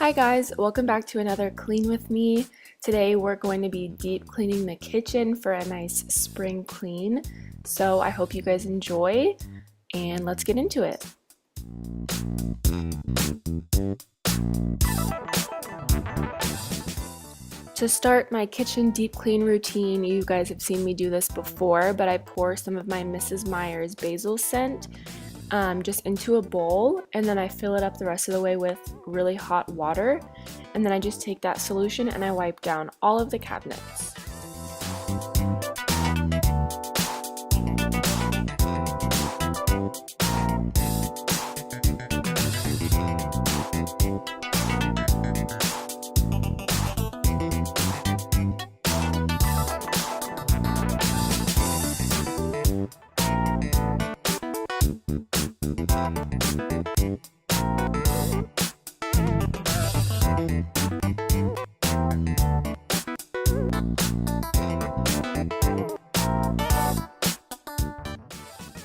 Hi guys, welcome back to another Clean with me. Today we're going to be deep cleaning the kitchen for a nice spring clean. So I hope you guys enjoy and let's get into it. To start my kitchen deep clean routine, you guys have seen me do this before, but I pour some of my Mrs. Meyer's basil scent just into a bowl, and then I fill it up the rest of the way with really hot water, and then I just take that solution and I wipe down all of the cabinets.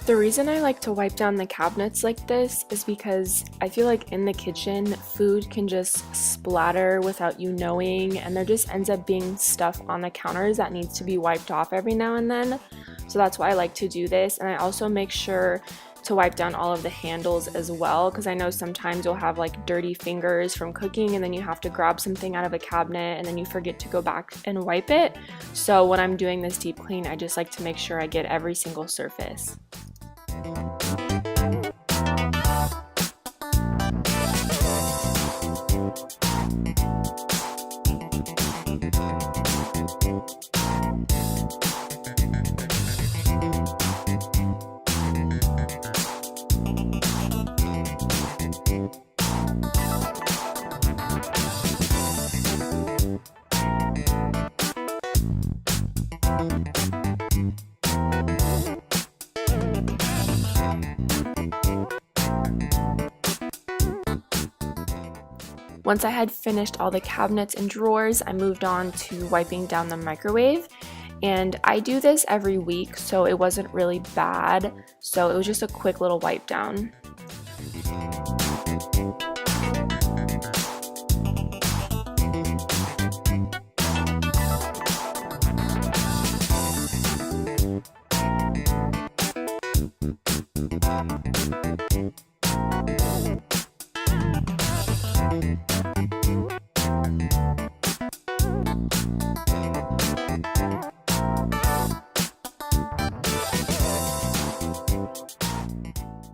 The reason I like to wipe down the cabinets like this is because I feel like in the kitchen, food can just splatter without you knowing, and there just ends up being stuff on the counters that needs to be wiped off every now and then. So that's why I like to do this, and I also make sure to wipe down all of the handles as well, because I know sometimes you'll have like dirty fingers from cooking and then you have to grab something out of a cabinet and then you forget to go back and wipe it. So when I'm doing this deep clean, I just like to make sure I get every single surface. Once I had finished all the cabinets and drawers, I moved on to wiping down the microwave. And I do this every week, so it wasn't really bad. So it was just a quick little wipe down.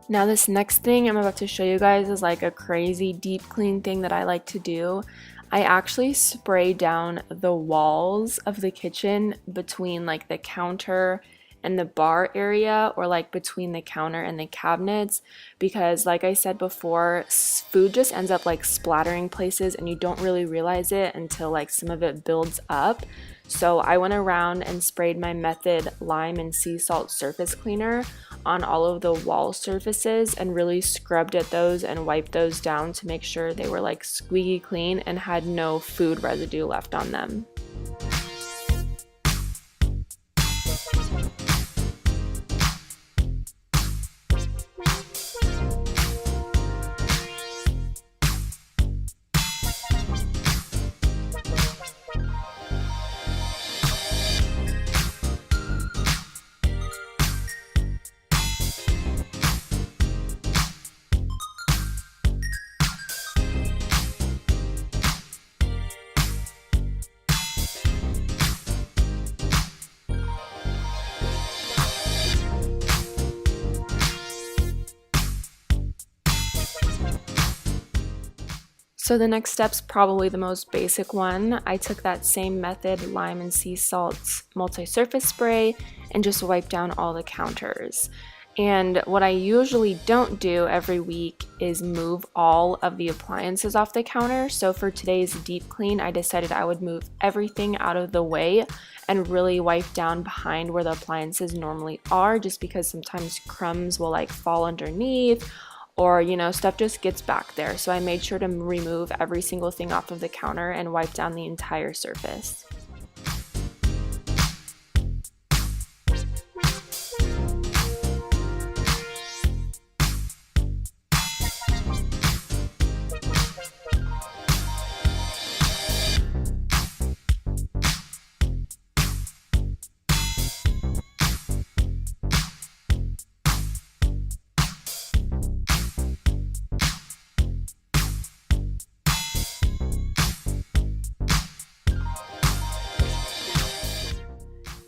Now this next thing I'm about to show you guys is like a crazy deep clean thing that I like to do. I actually spray down the walls of the kitchen between like the counter and the bar area, or like between the counter and the cabinets, because like I said before, food just ends up like splattering places and you don't really realize it until like some of it builds up. So I went around and sprayed my Method lime and sea salt surface cleaner on all of the wall surfaces and really scrubbed at those and wiped those down to make sure they were like squeaky clean and had no food residue left on them. So the next step's probably the most basic one. I took that same Method lime and sea salt multi-surface spray and just wiped down all the counters. And what I usually don't do every week is move all of the appliances off the counter. So for today's deep clean, I decided I would move everything out of the way and really wipe down behind where the appliances normally are, just because sometimes crumbs will like fall underneath, or stuff just gets back there. So I made sure to remove every single thing off of the counter and wipe down the entire surface.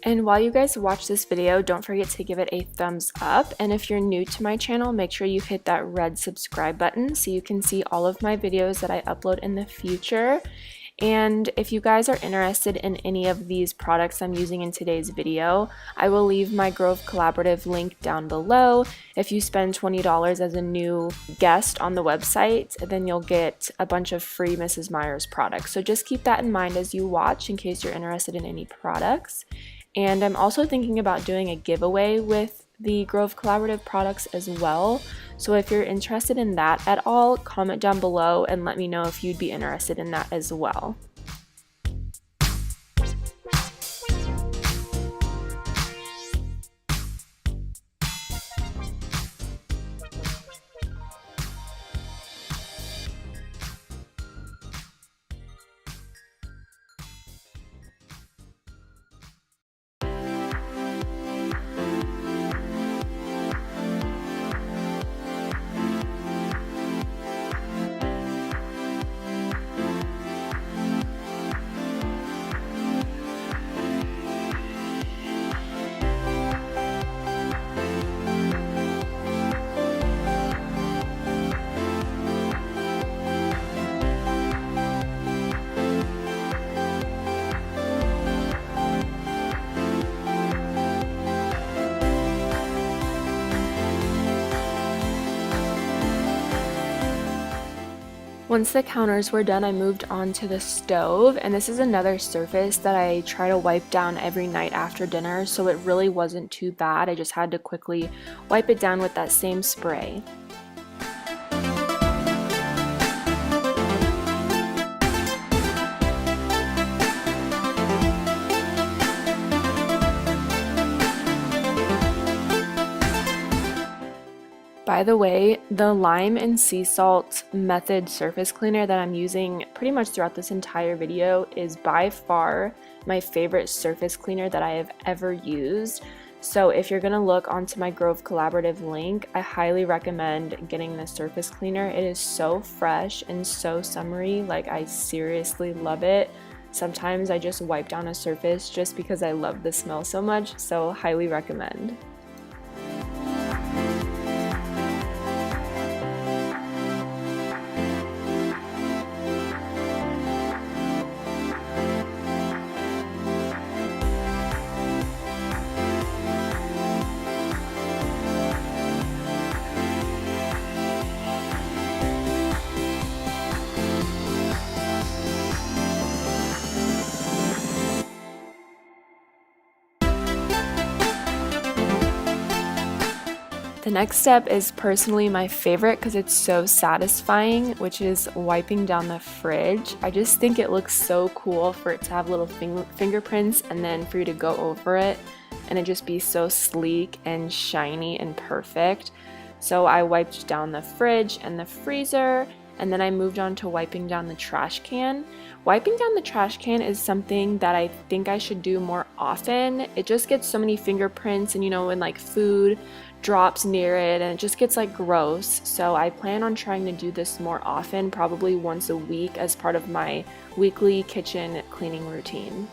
And while you guys watch this video, don't forget to give it a thumbs up. And if you're new to my channel, make sure you hit that red subscribe button so you can see all of my videos that I upload in the future. And if you guys are interested in any of these products I'm using in today's video, I will leave my Grove Collaborative link down below. If you spend $20 as a new guest on the website, then you'll get a bunch of free Mrs. Meyer's products. So just keep that in mind as you watch in case you're interested in any products. And I'm also thinking about doing a giveaway with the Grove Collaborative products as well. So if you're interested in that at all, comment down below and let me know if you'd be interested in that as well. Once the counters were done, I moved on to the stove, and this is another surface that I try to wipe down every night after dinner, so it really wasn't too bad. I just had to quickly wipe it down with that same spray. By the way, the lime and sea salt method surface cleaner that I'm using pretty much throughout this entire video is by far my favorite surface cleaner that I have ever used. So if you're going to look onto my Grove Collaborative link, I highly recommend getting the surface cleaner. It is so fresh and so summery, like I seriously love it. Sometimes I just wipe down a surface just because I love the smell so much, so highly recommend. The next step is personally my favorite because it's so satisfying, which is wiping down the fridge. I just think it looks so cool for it to have little fingerprints and then for you to go over it and it just be so sleek and shiny and perfect. So I wiped down the fridge and the freezer, and then I moved on to wiping down the trash can. Wiping down the trash can is something that I think I should do more often. It just gets so many fingerprints, and you know, when like food drops near it and it just gets like gross. So I plan on trying to do this more often, probably once a week as part of my weekly kitchen cleaning routine.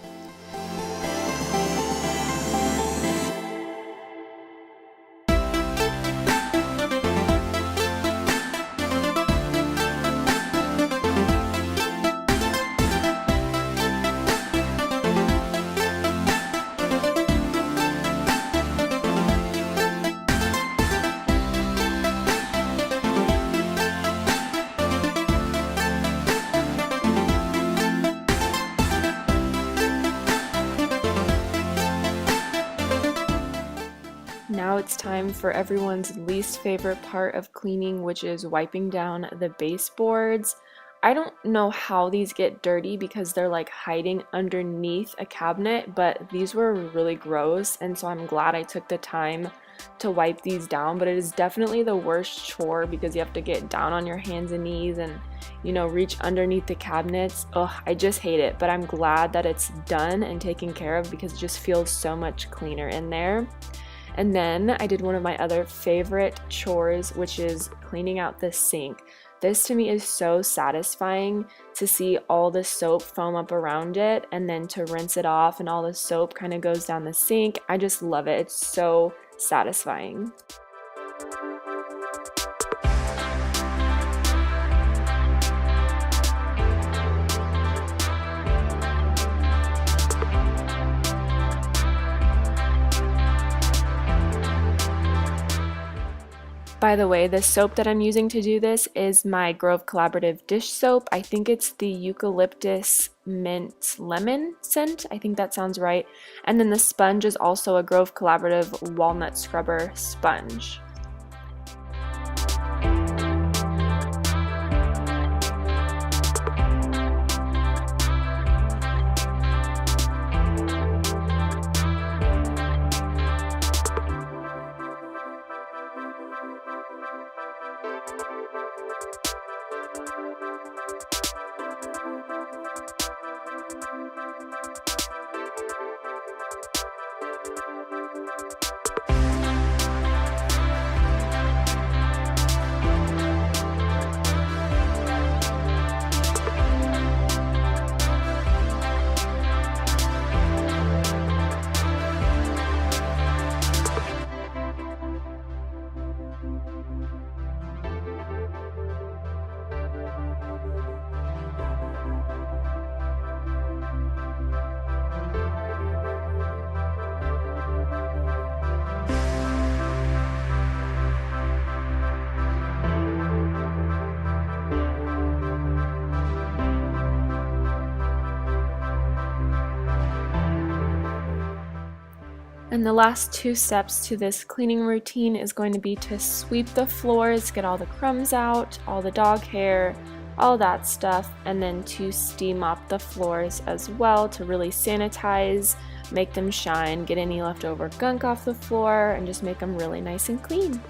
Now it's time for everyone's least favorite part of cleaning, which is wiping down the baseboards. I don't know how these get dirty because they're like hiding underneath a cabinet, but these were really gross, and so I'm glad I took the time to wipe these down. But it is definitely the worst chore because you have to get down on your hands and knees and, you know, reach underneath the cabinets. Ugh, I just hate it, but I'm glad that it's done and taken care of because it just feels so much cleaner in there. And then I did one of my other favorite chores, which is cleaning out the sink. This to me is so satisfying to see all the soap foam up around it and then to rinse it off and all the soap kind of goes down the sink. I just love it. It's so satisfying. By the way, the soap that I'm using to do this is my Grove Collaborative dish soap. I think it's the eucalyptus mint lemon scent. I think that sounds right. And then the sponge is also a Grove Collaborative walnut scrubber sponge. And the last 2 steps to this cleaning routine is going to be to sweep the floors, get all the crumbs out, all the dog hair, all that stuff, and then to steam mop the floors as well to really sanitize, make them shine, get any leftover gunk off the floor, and just make them really nice and clean.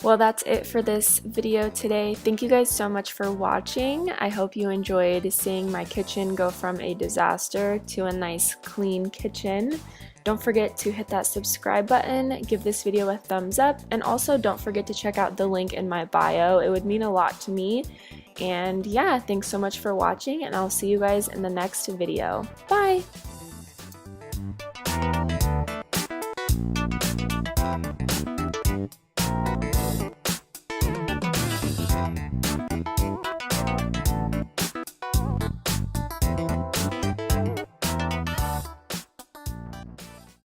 Well, that's it for this video today. Thank you guys so much for watching. I hope you enjoyed seeing my kitchen go from a disaster to a nice clean kitchen. Don't forget to hit that subscribe button, give this video a thumbs up, and also don't forget to check out the link in my bio. It would mean a lot to me. And yeah, thanks so much for watching, and I'll see you guys in the next video. Bye!